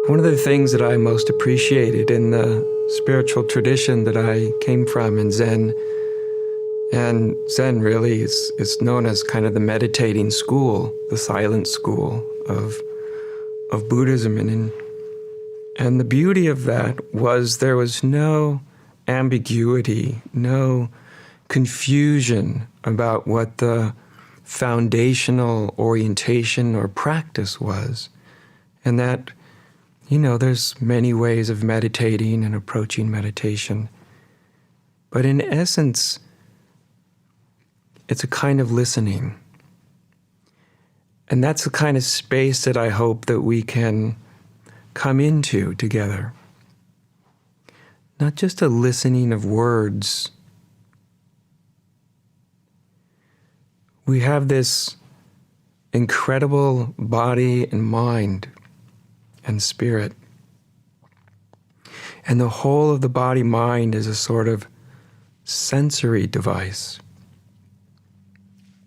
One of the things that I most appreciated in the spiritual tradition that I came from in Zen, and Zen really is known as kind of the meditating school, the silent school of Buddhism. And the beauty of that was there was no ambiguity, no confusion about what the foundational orientation or practice was. And that, there's many ways of meditating and approaching meditation. But in essence, it's a kind of listening. And that's the kind of space that I hope that we can come into together. Not just a listening of words. We have this incredible body and mind and spirit. And the whole of the body-mind is a sort of sensory device.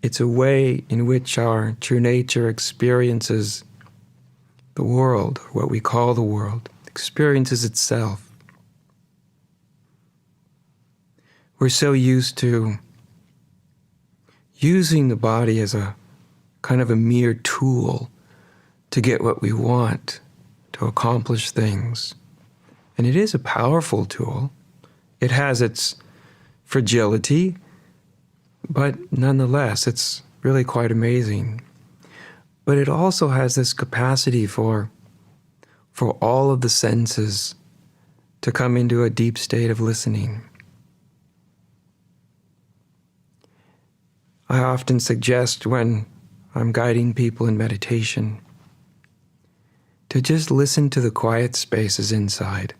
It's a way in which our true nature experiences the world, or what we call the world, experiences itself. We're so used to using the body as a kind of a mere tool to get what we want, to accomplish things. And it is a powerful tool. It has its fragility, but nonetheless, it's really quite amazing. But it also has this capacity for all of the senses to come into a deep state of listening. I often suggest when I'm guiding people in meditation to just listen to the quiet spaces inside.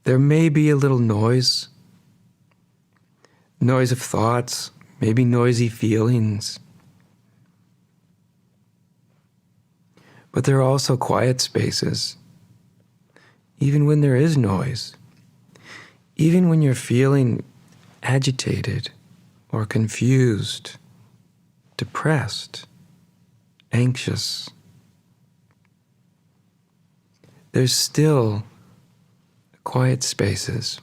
There may be a little noise of thoughts, maybe noisy feelings. But there are also quiet spaces, even when there is noise, even when you're feeling agitated or confused, depressed, anxious. There's still quiet spaces.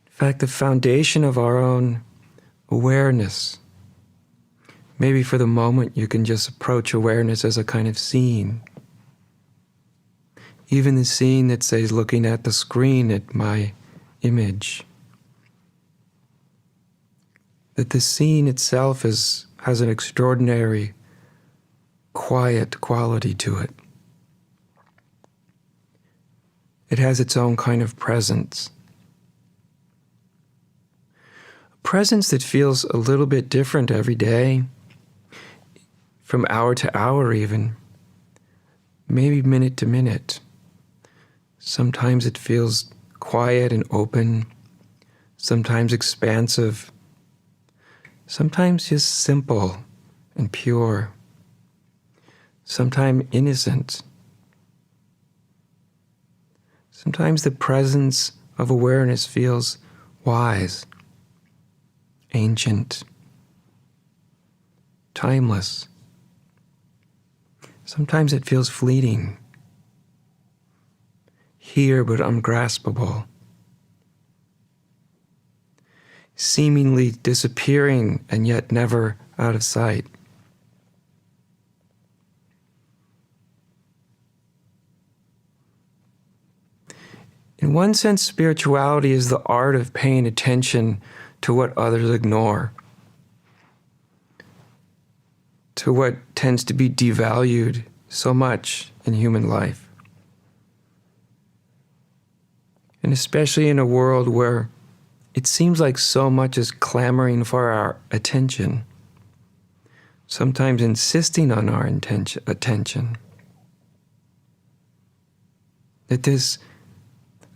In fact, the foundation of our own awareness, maybe for the moment you can just approach awareness as a kind of scene. Even the scene that says looking at the screen at my image. That the scene itself has an extraordinary quiet quality to it. It has its own kind of presence. A presence that feels a little bit different every day, from hour to hour even, maybe minute to minute. Sometimes it feels quiet and open, sometimes expansive, sometimes just simple and pure, sometimes innocent. Sometimes the presence of awareness feels wise, ancient, timeless. Sometimes it feels fleeting, here but ungraspable, seemingly disappearing and yet never out of sight. In one sense, spirituality is the art of paying attention to what others ignore, to what tends to be devalued so much in human life. And especially in a world where it seems like so much is clamoring for our attention, sometimes insisting on our attention. That this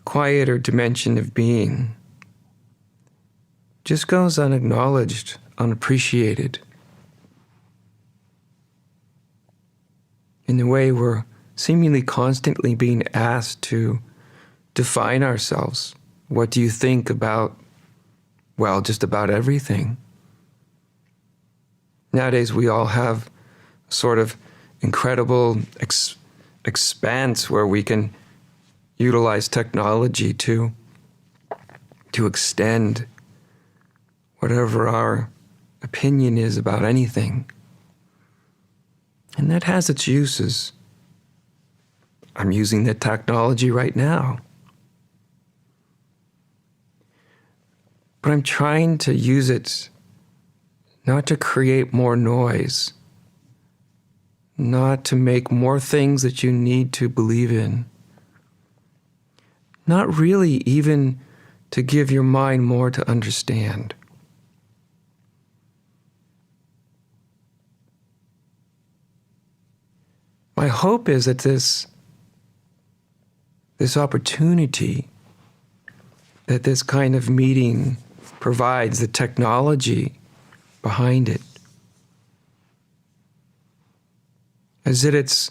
quieter dimension of being just goes unacknowledged, unappreciated. In the way we're seemingly constantly being asked to define ourselves. What do you think about, well, just about everything? Nowadays we all have sort of incredible expanse where we can utilize technology to extend whatever our opinion is about anything. And that has its uses. I'm using the technology right now. But I'm trying to use it not to create more noise, not to make more things that you need to believe in, not really even to give your mind more to understand. My hope is that this opportunity, that this kind of meeting provides, the technology behind it, is that it's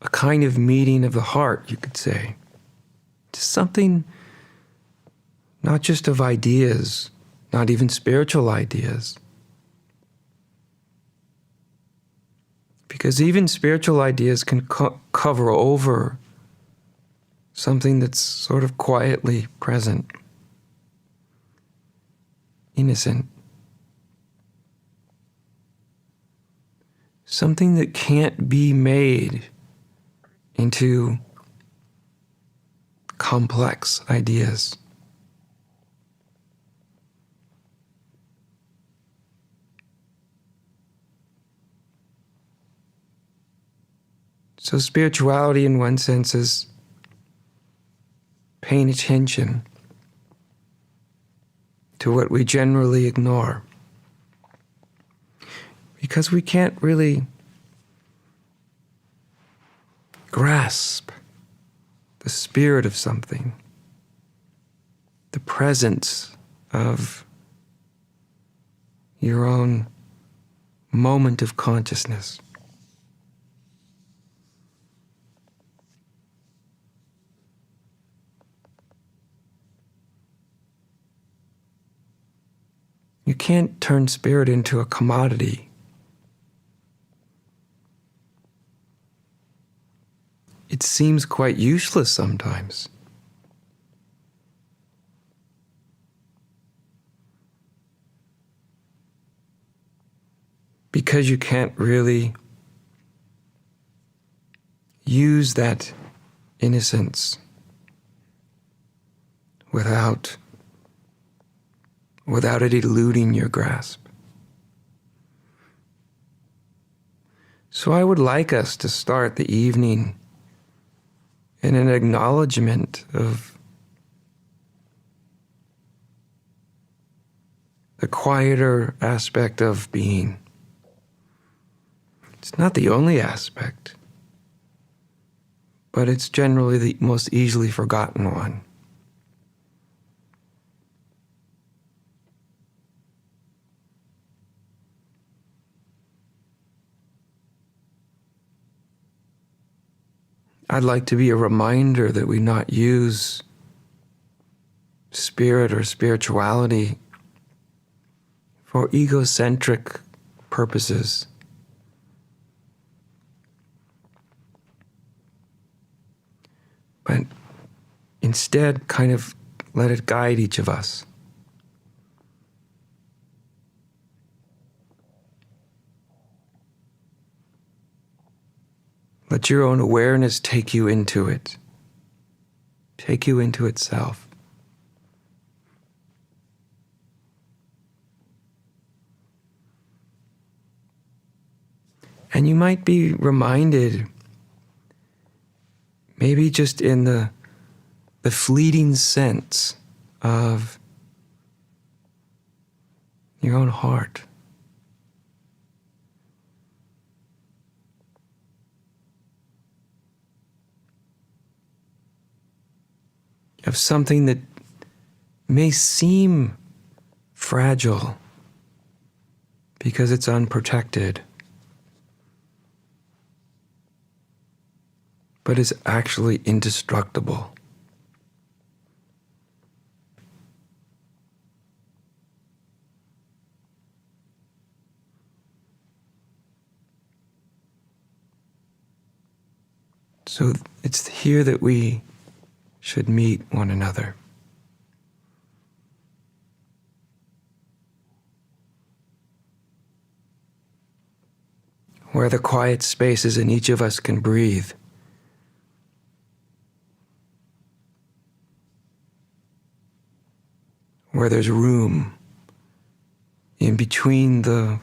a kind of meeting of the heart, you could say. Just something, not just of ideas, not even spiritual ideas. Because even spiritual ideas can cover over something that's sort of quietly present, innocent. Something that can't be made into complex ideas. So spirituality in one sense is paying attention to what we generally ignore. Because we can't really grasp the spirit of something, the presence of your own moment of consciousness. You can't turn spirit into a commodity. It seems quite useless sometimes. Because you can't really use that innocence without it eluding your grasp. So I would like us to start the evening in an acknowledgement of the quieter aspect of being. It's not the only aspect, but it's generally the most easily forgotten one. I'd like to be a reminder that we not use spirit or spirituality for egocentric purposes. But instead, kind of let it guide each of us. Let your own awareness take you into it, take you into itself. And you might be reminded, maybe just in the fleeting sense of your own heart. Of something that may seem fragile because it's unprotected, but is actually indestructible. So it's here that we should meet one another. Where the quiet spaces in each of us can breathe. Where there's room in between the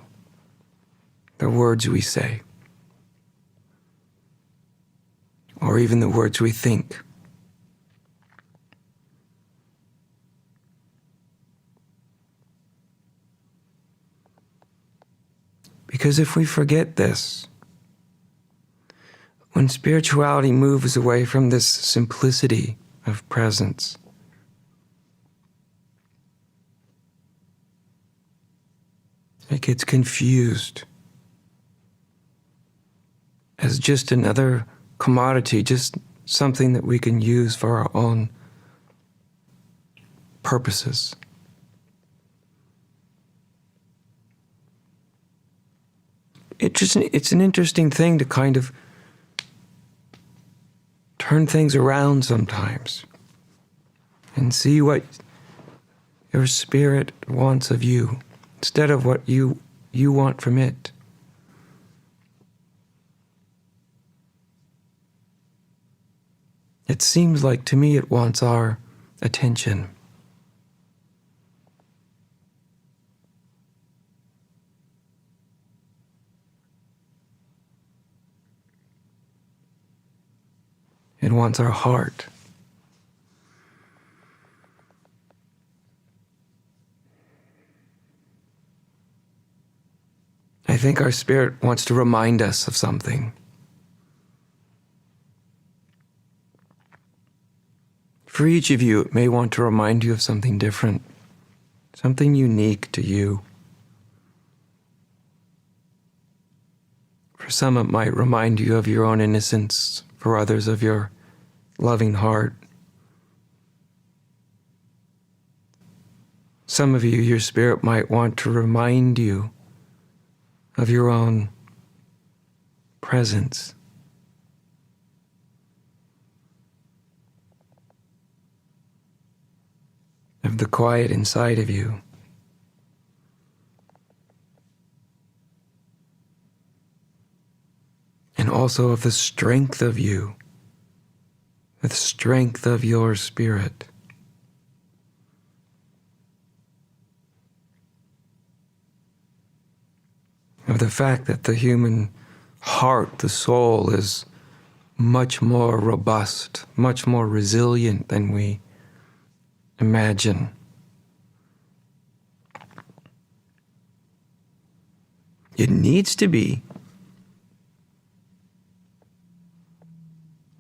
words we say, or even the words we think. Because if we forget this, when spirituality moves away from this simplicity of presence, it gets confused as just another commodity, just something that we can use for our own purposes. It's an interesting thing to kind of turn things around sometimes and see what your spirit wants of you instead of what you want from it. It seems like to me it wants our attention. It wants our heart. I think our spirit wants to remind us of something. For each of you, it may want to remind you of something different, something unique to you. For some, it might remind you of your own innocence, for others of your loving heart. Some of you, your spirit might want to remind you of your own presence. Of the quiet inside of you. And also of the strength of you, the strength of your spirit. Of the fact that the human heart, the soul, is much more robust, much more resilient than we imagine. It needs to be.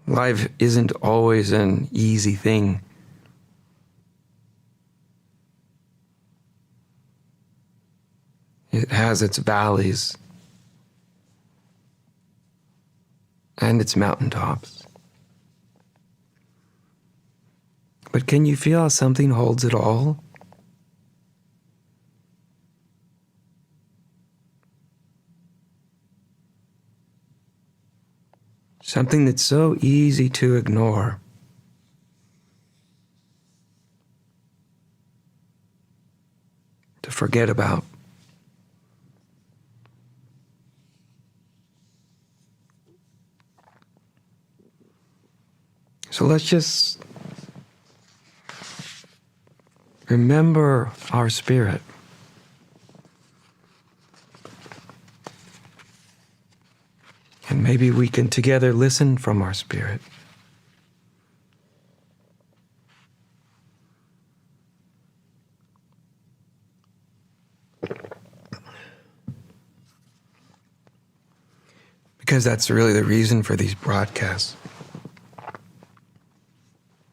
Life isn't always an easy thing. It has its valleys and its mountaintops. But can you feel how something holds it all? Something that's so easy to ignore. To forget about. So let's just remember our spirit. And maybe we can together listen from our spirit. Because that's really the reason for these broadcasts.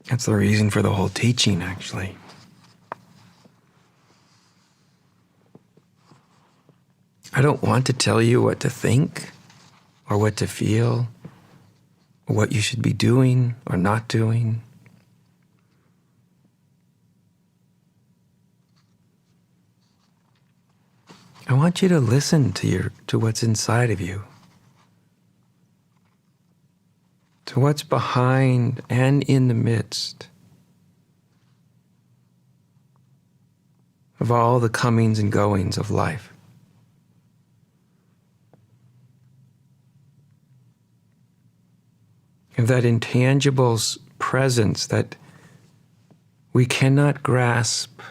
That's the reason for the whole teaching, actually. I don't want to tell you what to think, or what to feel, or what you should be doing or not doing. I want you to listen to what's inside of you, to to what's behind and in the midst of all the comings and goings of life. Of that intangible presence that we cannot grasp,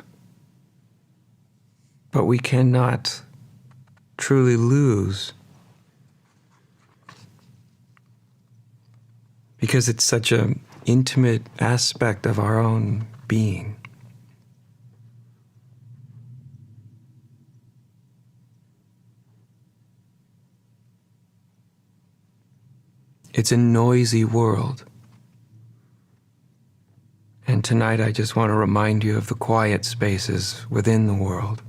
but we cannot truly lose, because it's such an intimate aspect of our own being. It's a noisy world. And tonight I just want to remind you of the quiet spaces within the world.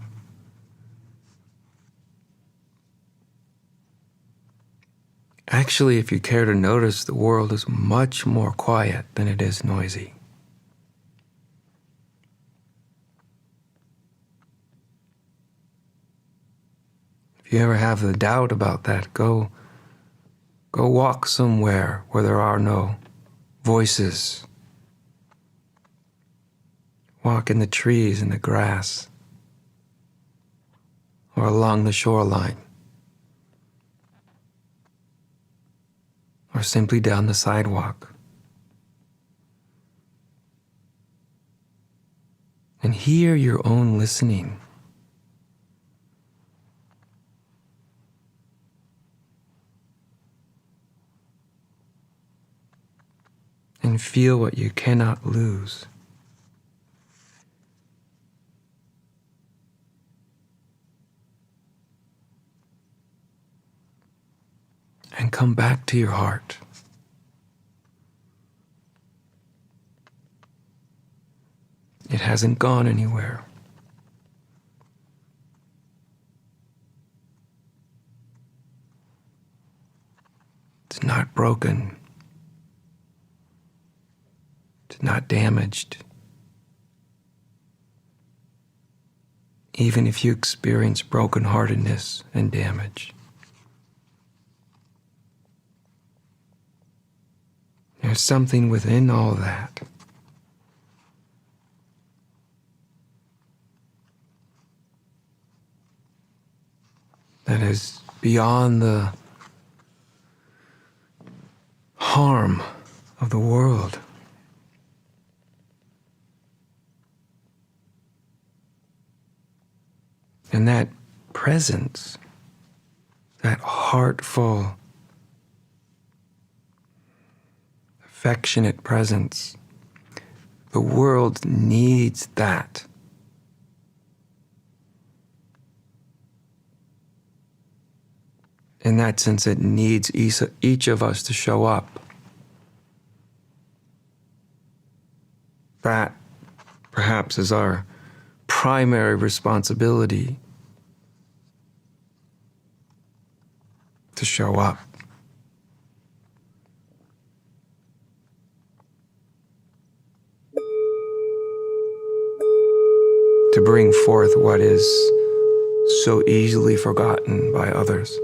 Actually, if you care to notice, the world is much more quiet than it is noisy. If you ever have the doubt about that, go walk somewhere where there are no voices. Walk in the trees and the grass, or along the shoreline, or simply down the sidewalk. And hear your own listening. And feel what you cannot lose. And come back to your heart. It hasn't gone anywhere. It's not broken. It's not damaged. Even if you experience brokenheartedness and damage. There's something within all that that is beyond the harm of the world. And that presence, that heartful, affectionate presence, the world needs that. In that sense, it needs each of us to show up. That, perhaps, is our primary responsibility, to show up. To bring forth what is so easily forgotten by others.